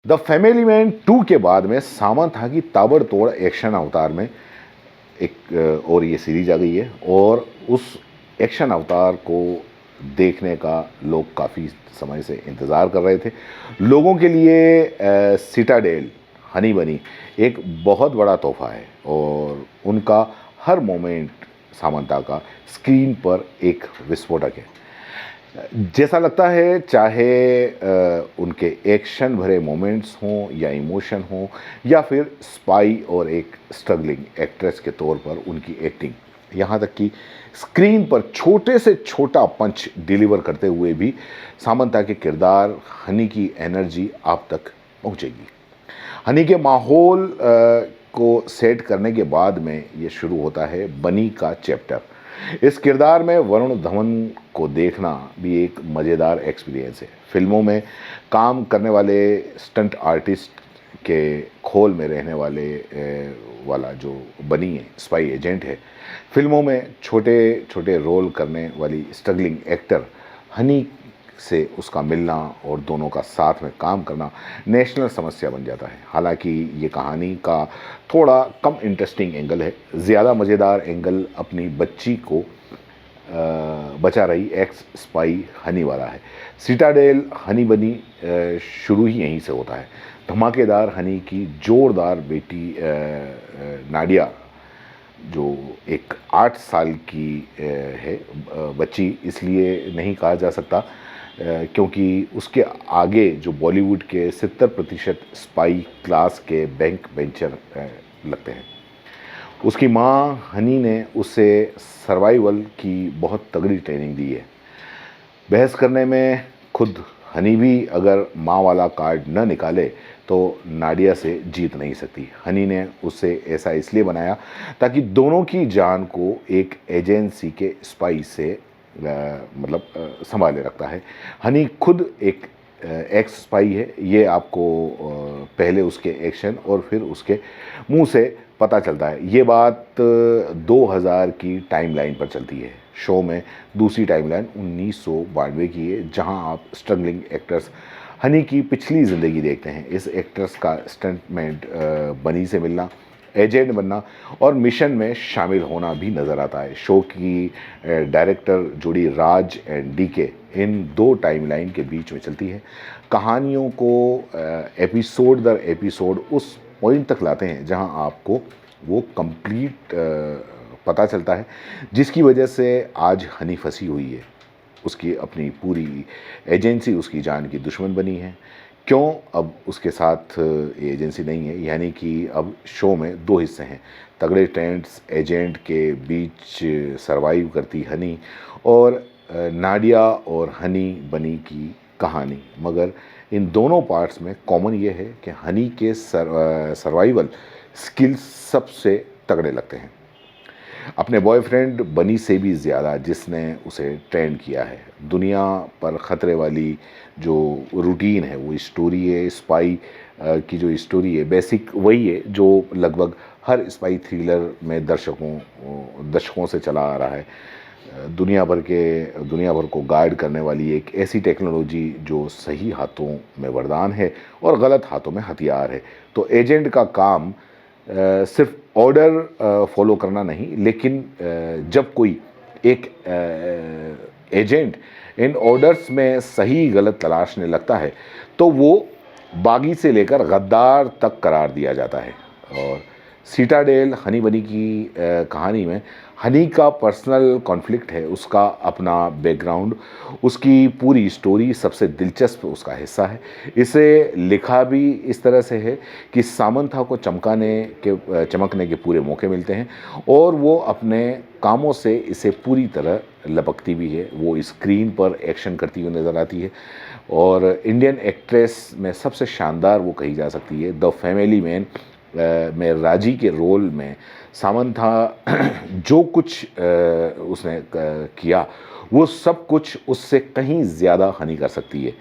The family man 2 के बाद में सामंथा की ताबड़तोड़ एक्शन अवतार में एक और ये सीरीज आ गई है और उस एक्शन अवतार को देखने का लोग काफ़ी समय से इंतज़ार कर रहे थे। लोगों के लिए सिटाडेल हनी बनी एक बहुत बड़ा तोहफा है और उनका हर मोमेंट सामंता का स्क्रीन पर एक विस्फोटक है। जैसा लगता है चाहे उनके एक्शन भरे मोमेंट्स हों या इमोशन हों या फिर स्पाई और एक स्ट्रगलिंग एक्ट्रेस के तौर पर उनकी एक्टिंग, यहाँ तक कि स्क्रीन पर छोटे से छोटा पंच डिलीवर करते हुए भी सामंता के किरदार हनी की एनर्जी आप तक पहुँचेगी। हनी के माहौल को सेट करने के बाद में ये शुरू होता है बनी का चैप्टर। इस किरदार में वरुण धवन को देखना भी एक मज़ेदार एक्सपीरियंस है। फिल्मों में काम करने वाले स्टंट आर्टिस्ट के खोल में रहने वाला जो बनी है स्पाई एजेंट है, फिल्मों में छोटे छोटे रोल करने वाली स्ट्रगलिंग एक्टर हनी से उसका मिलना और दोनों का साथ में काम करना नेशनल समस्या बन जाता है। हालांकि ये कहानी का थोड़ा कम इंटरेस्टिंग एंगल है। ज़्यादा मज़ेदार एंगल अपनी बच्ची को बचा रही एक्स स्पाई हनी वाला है। सिटाडेल हनी बनी शुरू ही यहीं से होता है। धमाकेदार हनी की जोरदार बेटी नाडिया, जो एक 8 साल की है बच्ची, इसलिए नहीं कहा जा सकता क्योंकि उसके आगे जो बॉलीवुड के 70% स्पाई क्लास के बैंक बेंचर लगते हैं। उसकी माँ हनी ने उसे सर्वाइवल की बहुत तगड़ी ट्रेनिंग दी है। बहस करने में खुद हनी भी अगर माँ वाला कार्ड न निकाले तो नाडिया से जीत नहीं सकती। हनी ने उसे ऐसा इसलिए बनाया ताकि दोनों की जान को एक एजेंसी के स्पाई से संभाले रखता है। हनी खुद एक एक्स स्पाई है। ये आपको पहले उसके एक्शन और फिर उसके मुंह से पता चलता है। ये बात 2000 की टाइमलाइन पर चलती है। शो में दूसरी टाइमलाइन 1992 की है, जहां आप स्ट्रगलिंग एक्टर्स हनी की पिछली ज़िंदगी देखते हैं। इस एक्ट्रेस का स्टंटमेंट बनी से मिलना, एजेंट बनना और मिशन में शामिल होना भी नज़र आता है। शो की डायरेक्टर जोड़ी राज एंड डीके इन 2 टाइमलाइन के बीच में चलती है। कहानियों को एपिसोड दर एपिसोड उस पॉइंट तक लाते हैं जहां आपको वो कंप्लीट पता चलता है जिसकी वजह से आज हनी फंसी हुई है। उसकी अपनी पूरी एजेंसी उसकी जान की दुश्मन बनी है। क्यों अब उसके साथ ये एजेंसी नहीं है, यानी कि अब शो में 2 हिस्से हैं। तगड़े टेंट्स एजेंट के बीच सरवाइव करती हनी और नाडिया और हनी बनी की कहानी। मगर इन दोनों पार्ट्स में कॉमन ये है कि हनी के सर्वाइवल स्किल्स सबसे तगड़े लगते हैं, अपने बॉयफ्रेंड बनी से भी ज़्यादा जिसने उसे ट्रेंड किया है। दुनिया पर ख़तरे वाली जो रूटीन है वो स्टोरी है। स्पाई की जो स्टोरी है बेसिक वही है जो लगभग हर स्पाई थ्रिलर में दशकों से चला आ रहा है। दुनिया भर को गाइड करने वाली एक ऐसी टेक्नोलॉजी जो सही हाथों में वरदान है और गलत हाथों में हथियार है। तो एजेंट का काम सिर्फ ऑर्डर फॉलो करना नहीं, लेकिन जब कोई एक एजेंट इन ऑर्डर्स में सही गलत तलाशने लगता है तो वो बागी से लेकर गद्दार तक करार दिया जाता है। और सिटाडेल हनी बनी की कहानी में हनी का पर्सनल कॉन्फ्लिक्ट है, उसका अपना बैकग्राउंड, उसकी पूरी स्टोरी सबसे दिलचस्प उसका हिस्सा है। इसे लिखा भी इस तरह से है कि सामंथा को चमकने के पूरे मौके मिलते हैं और वो अपने कामों से इसे पूरी तरह लपकती भी है। वो स्क्रीन पर एक्शन करती हुई नज़र आती है और इंडियन एक्ट्रेस में सबसे शानदार वो कही जा सकती है। द फैमिली मैन में राजी के रोल में सामंथा जो कुछ उसने किया वो सब कुछ उससे कहीं ज़्यादा हनी कर सकती है।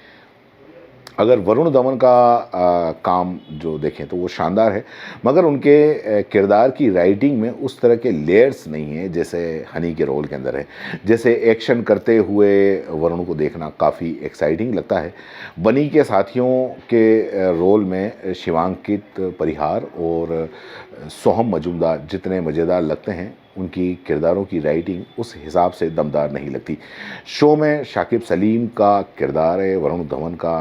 अगर वरुण धवन का काम जो देखें तो वो शानदार है, मगर उनके किरदार की राइटिंग में उस तरह के लेयर्स नहीं हैं जैसे हनी के रोल के अंदर है। जैसे एक्शन करते हुए वरुण को देखना काफ़ी एक्साइटिंग लगता है। बनी के साथियों के रोल में शिवांकित परिहार और सोहम मजूमदार जितने मज़ेदार लगते हैं, उनकी किरदारों की राइटिंग उस हिसाब से दमदार नहीं लगती। शो में शाकिब सलीम का किरदार है, वरुण धवन का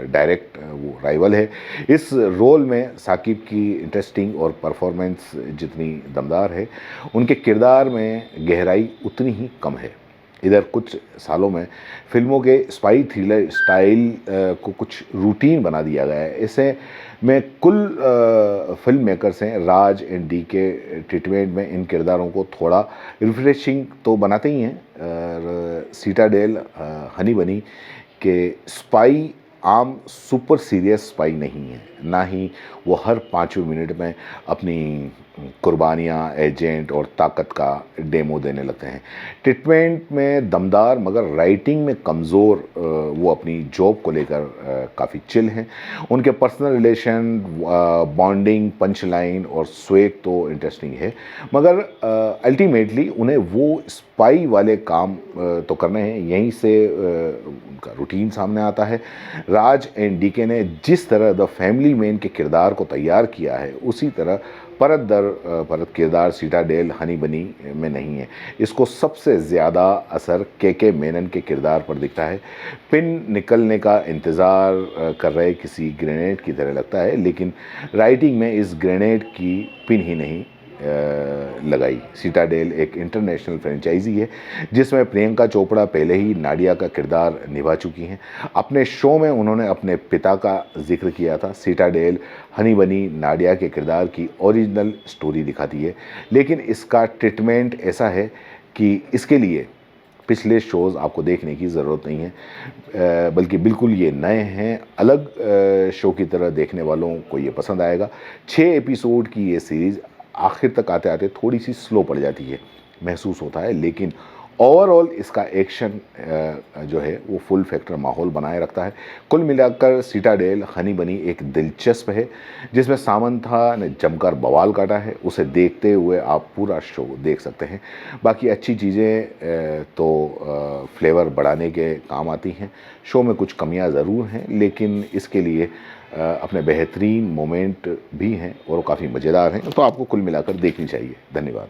डायरेक्ट वो राइवल है। इस रोल में साकिब की इंटरेस्टिंग और परफॉर्मेंस जितनी दमदार है, उनके किरदार में गहराई उतनी ही कम है। इधर कुछ सालों में फिल्मों के स्पाई थ्रिलर स्टाइल को कुछ रूटीन बना दिया गया है। इसे में कुल फिल्म मेकर्स हैं, राज एंड डी के ट्रीटमेंट में इन किरदारों को थोड़ा रिफ्रेशिंग तो बनाते ही हैं। सीटाडेल हनी बनी के स्पाई आम सुपर सीरियस स्पाई नहीं है, ना ही वो हर 5वें मिनट में अपनी कुर्बानियाँ, एजेंट और ताकत का डेमो देने लगते हैं। ट्रीटमेंट में दमदार मगर राइटिंग में कमज़ोर वो अपनी जॉब को लेकर काफ़ी चिल हैं। उनके personal relation, bonding, punch line और स्वेग तो इंटरेस्टिंग है, मगर अल्टीमेटली उन्हें वो स्पाई वाले काम तो करने हैं। यहीं से उनका रूटीन सामने आता है। राज एंड डीके ने जिस तरह द फैमिली मैन के किरदार को तैयार किया है, उसी तरह परत दर परत किरदार सीटाडेल हनी बनी में नहीं है। इसको सबसे ज़्यादा असर के मेनन के किरदार पर दिखता है। पिन निकलने का इंतज़ार कर रहे किसी ग्रेनेड की तरह लगता है, लेकिन राइटिंग में इस ग्रेनेड की पिन ही नहीं लगाई। सीटाडेल एक इंटरनेशनल फ्रेंचाइजी है जिसमें प्रियंका चोपड़ा पहले ही नाडिया का किरदार निभा चुकी हैं। अपने शो में उन्होंने अपने पिता का जिक्र किया था। सीटाडेल हनी बनी नाडिया के किरदार की ओरिजिनल स्टोरी दिखाती है, लेकिन इसका ट्रीटमेंट ऐसा है कि इसके लिए पिछले शोज़ आपको देखने की ज़रूरत नहीं है, बल्कि बिल्कुल ये नए हैं। अलग शो की तरह देखने वालों को ये पसंद आएगा। 6 एपिसोड की ये सीरीज़ आखिर तक आते आते थोड़ी सी स्लो पड़ जाती है महसूस होता है, लेकिन ओवरऑल इसका एक्शन जो है वो फुल फैक्टर माहौल बनाए रखता है। कुल मिलाकर सीटाडेल हनी बनी एक दिलचस्प है जिसमें सामंथा ने जमकर बवाल काटा है। उसे देखते हुए आप पूरा शो देख सकते हैं। बाकी अच्छी चीज़ें तो फ्लेवर बढ़ाने के काम आती हैं। शो में कुछ कमियां ज़रूर हैं, लेकिन इसके लिए अपने बेहतरीन मोमेंट भी हैं और काफ़ी मज़ेदार हैं, तो आपको कुल मिलाकर देखनी चाहिए। धन्यवाद।